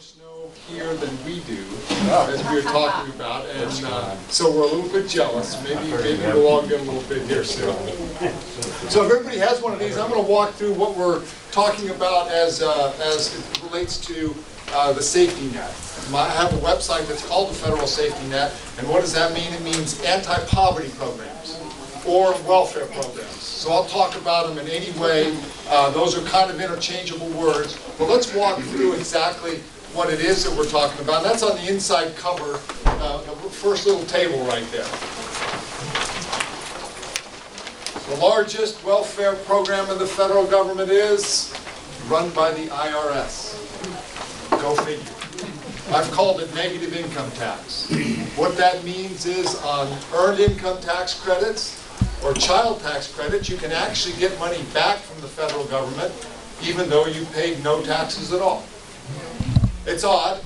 snow here than we do, as we were talking about, and so we're a little bit jealous. Maybe we'll all get a little bit here soon. So if everybody has one of these, I'm going to walk through what we're talking about as it relates to the safety net. I have a website that's called the Federal Safety Net, and what does that mean? It means anti-poverty programs or welfare programs. So I'll talk about them in any way. Those are kind of interchangeable words, but let's walk through exactly what it is that we're talking about. That's on the inside cover, the first little table right there. The largest welfare program in the federal government is run by the IRS. Go figure. I've called it negative income tax. What that means is on earned income tax credits or child tax credits, you can actually get money back from the federal government even though you paid no taxes at all. It's odd,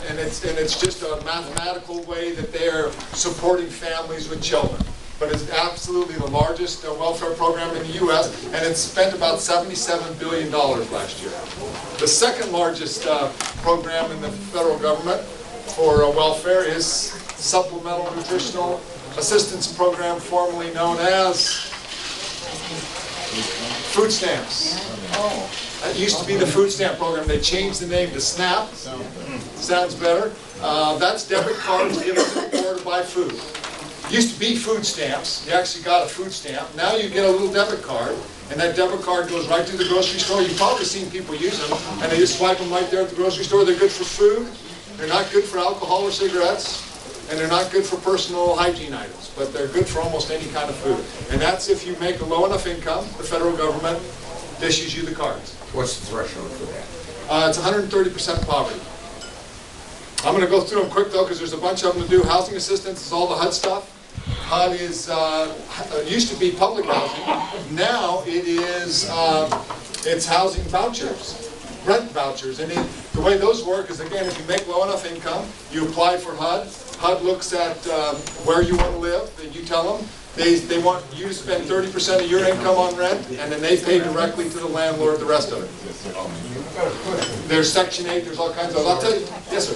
and it's just a mathematical way that they're supporting families with children. But it's absolutely the largest welfare program in the U.S., and it's spent about $77 billion last year. The second largest program in the federal government for welfare is Supplemental Nutritional Assistance Program, formerly known as food stamps. That used to be the food stamp program. They changed the name to SNAP. Sounds better. That's debit cards given to the poor to buy food. Used to be food stamps. You actually got a food stamp. Now you get a little debit card, and that debit card goes right to the grocery store. You've probably seen people use them, and they just swipe them right there at the grocery store. They're good for food. They're not good for alcohol or cigarettes, and they're not good for personal hygiene items, but they're good for almost any kind of food. And that's if you make a low enough income, the federal government issues you the cards. What's the threshold for that? It's 130% poverty. I'm going to go through them quick though, because there's a bunch of them to do. Housing assistance is all the HUD stuff. HUD is used to be public housing. Now it is it's housing vouchers, rent vouchers, and the way those work is, again, if you make low enough income, you apply for HUD. HUD looks at where you want to live, and you tell them. They want you to spend 30% of your income on rent, and then they pay directly to the landlord the rest of it. There's Section 8, there's all kinds of... I'll tell you... Yes, sir.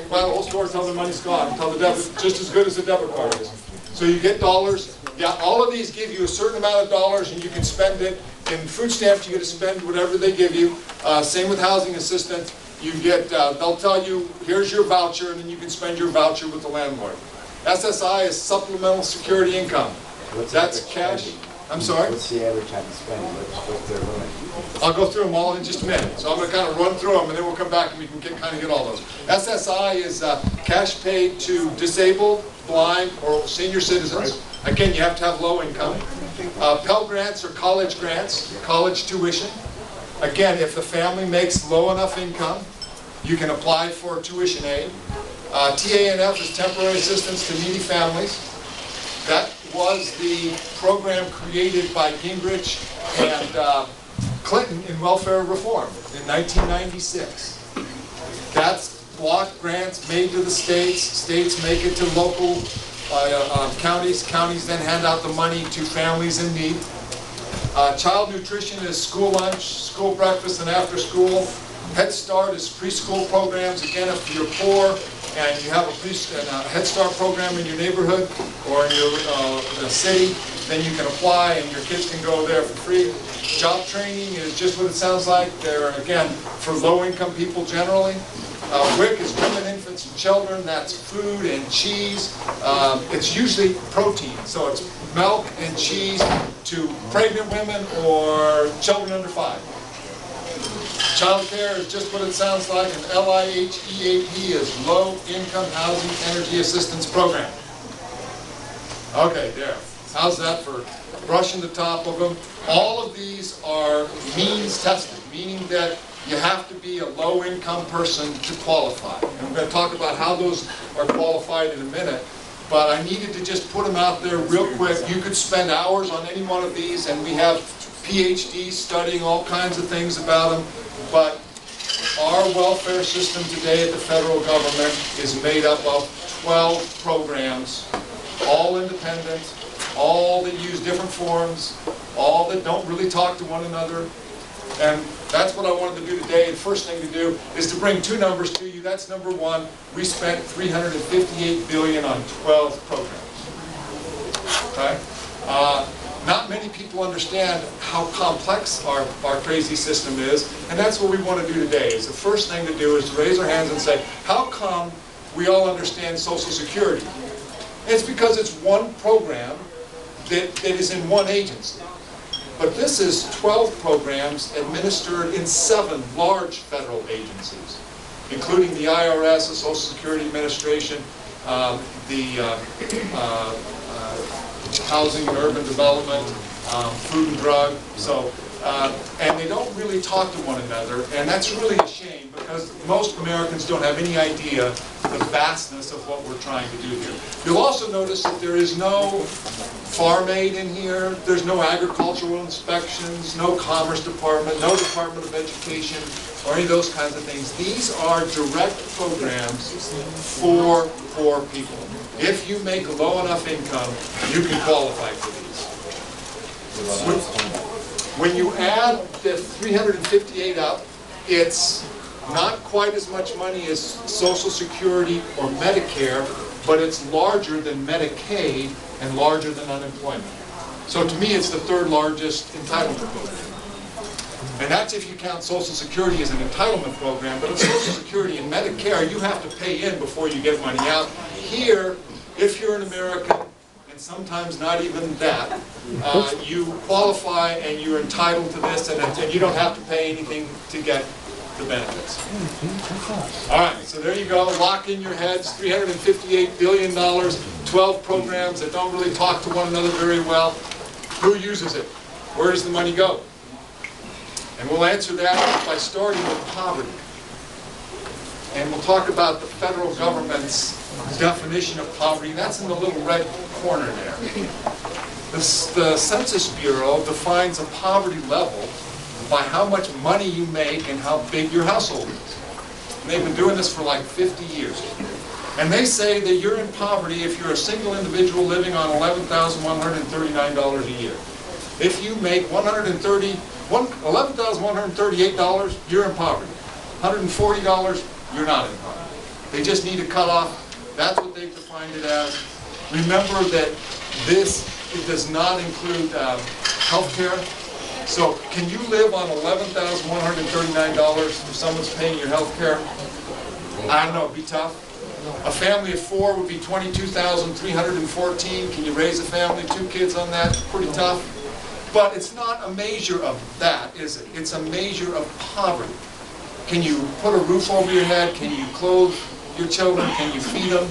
Buy the whole store, tell them the money's gone. Tell the debit, just as good as the debit card is. So you get dollars. Yeah, all of these give you a certain amount of dollars, and you can spend it. In food stamps, you get to spend whatever they give you. Same with housing assistance. You get, they'll tell you, here's your voucher, and then you can spend your voucher with the landlord. SSI is supplemental security income. That's cash. I'm sorry? What's the average time to spend? What's their limit? I'll go through them all in just a minute. So I'm going to kind of run through them, and then we'll come back and we can kind of get all those. SSI is cash paid to disabled, blind, or senior citizens. Again, you have to have low income. Pell grants or college grants, college tuition. Again, if the family makes low enough income, you can apply for tuition aid. TANF is temporary assistance to needy families. That was the program created by Gingrich and Clinton in welfare reform in 1996. That's block grants made to the states. States make it to local counties. Counties then hand out the money to families in need. Child nutrition is school lunch, school breakfast, and after school. Head Start is preschool programs. Again, if you're poor and you have a Head Start program in your neighborhood or in your city, then you can apply and your kids can go there for free. Job training is just what it sounds like. They're, again, for low-income people generally. WIC is women, infants, and children. That's food and cheese. It's usually protein, so it's milk and cheese to pregnant women or children under 5. Child care is just what it sounds like, and LIHEAP is Low Income Housing Energy Assistance Program. Okay, there. How's that for brushing the top of them? All of these are means tested, meaning that you have to be a low-income person to qualify. And we're going to talk about how those are qualified in a minute. But I needed to just put them out there real quick. You could spend hours on any one of these, and we have PhDs studying all kinds of things about them. But our welfare system today at the federal government is made up of 12 programs, all independent, all that use different forms, all that don't really talk to one another. And That's what I wanted to do today. The first thing to do is to bring two numbers to you. That's number one. We spent $358 billion on 12 programs. Okay? Not many people understand how complex our crazy system is, and that's what we want to do today. Is the first thing to do is to raise our hands and say, how come we all understand Social Security? It's because it's one program that is in one agency. But this is 12 programs administered in 7 large federal agencies, including the IRS, the Social Security Administration, the Housing and Urban Development, Food and Drug. So, and they don't really talk to one another, and that's really a shame because most Americans don't have any idea the vastness of what we're trying to do here. You'll also notice that there is no farm aid in here, there's no agricultural inspections, no Commerce Department, no Department of Education, or any of those kinds of things. These are direct programs for poor people. If you make a low enough income, you can qualify for these. When you add the 358 up, it's not quite as much money as Social Security or Medicare, but it's larger than Medicaid and larger than unemployment. So to me, it's the 3rd largest entitlement program. And that's if you count Social Security as an entitlement program, but in Social Security and Medicare, you have to pay in before you get money out. Here, if you're an American, and sometimes not even that, you qualify and you're entitled to this, and you don't have to pay anything to get the benefits. All right, so there you go. Lock in your heads. $358 billion, 12 programs that don't really talk to one another very well. Who uses it? Where does the money go? And we'll answer that by starting with poverty. And we'll talk about the federal government's definition of poverty. That's in the little red corner there. The Census Bureau defines a poverty level by how much money you make and how big your household is. And they've been doing this for like 50 years. And they say that you're in poverty if you're a single individual living on $11,139 a year. If you make $11,138, you're in poverty. $140, you're not in poverty. They just need a cutoff. That's what they've defined it as. Remember that it does not include health care. So can you live on $11,139 if someone's paying your health care? I don't know, it'd be tough. A family of 4 would be $22,314. Can you raise a family, 2 kids on that? Pretty tough. But it's not a measure of that, is it? It's a measure of poverty. Can you put a roof over your head? Can you clothe your children? Can you feed them?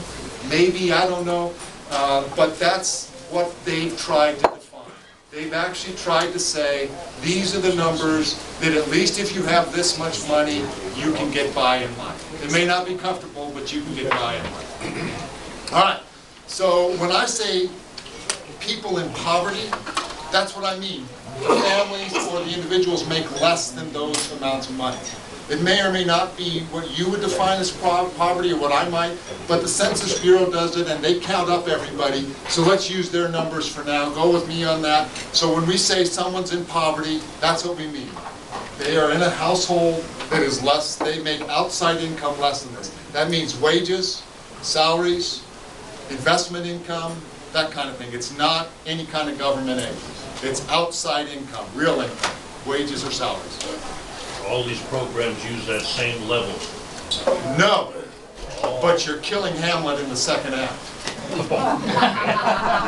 Maybe, I don't know. But that's what they've tried to define. They've actually tried to say, these are the numbers that at least if you have this much money, you can get by in life. It may not be comfortable, but you can get by in life. All right, so when I say people in poverty, that's what I mean. The families or the individuals make less than those amounts of money. It may or may not be what you would define as poverty or what I might, but the Census Bureau does it and they count up everybody. So let's use their numbers for now. Go with me on that. So when we say someone's in poverty, that's what we mean. They are in a household that is less, they make outside income less than this. That means wages, salaries, investment income, that kind of thing. It's not any kind of government aid. It's outside income, real income, wages or salaries. All these programs use that same level. No, but you're killing Hamlet in the second act.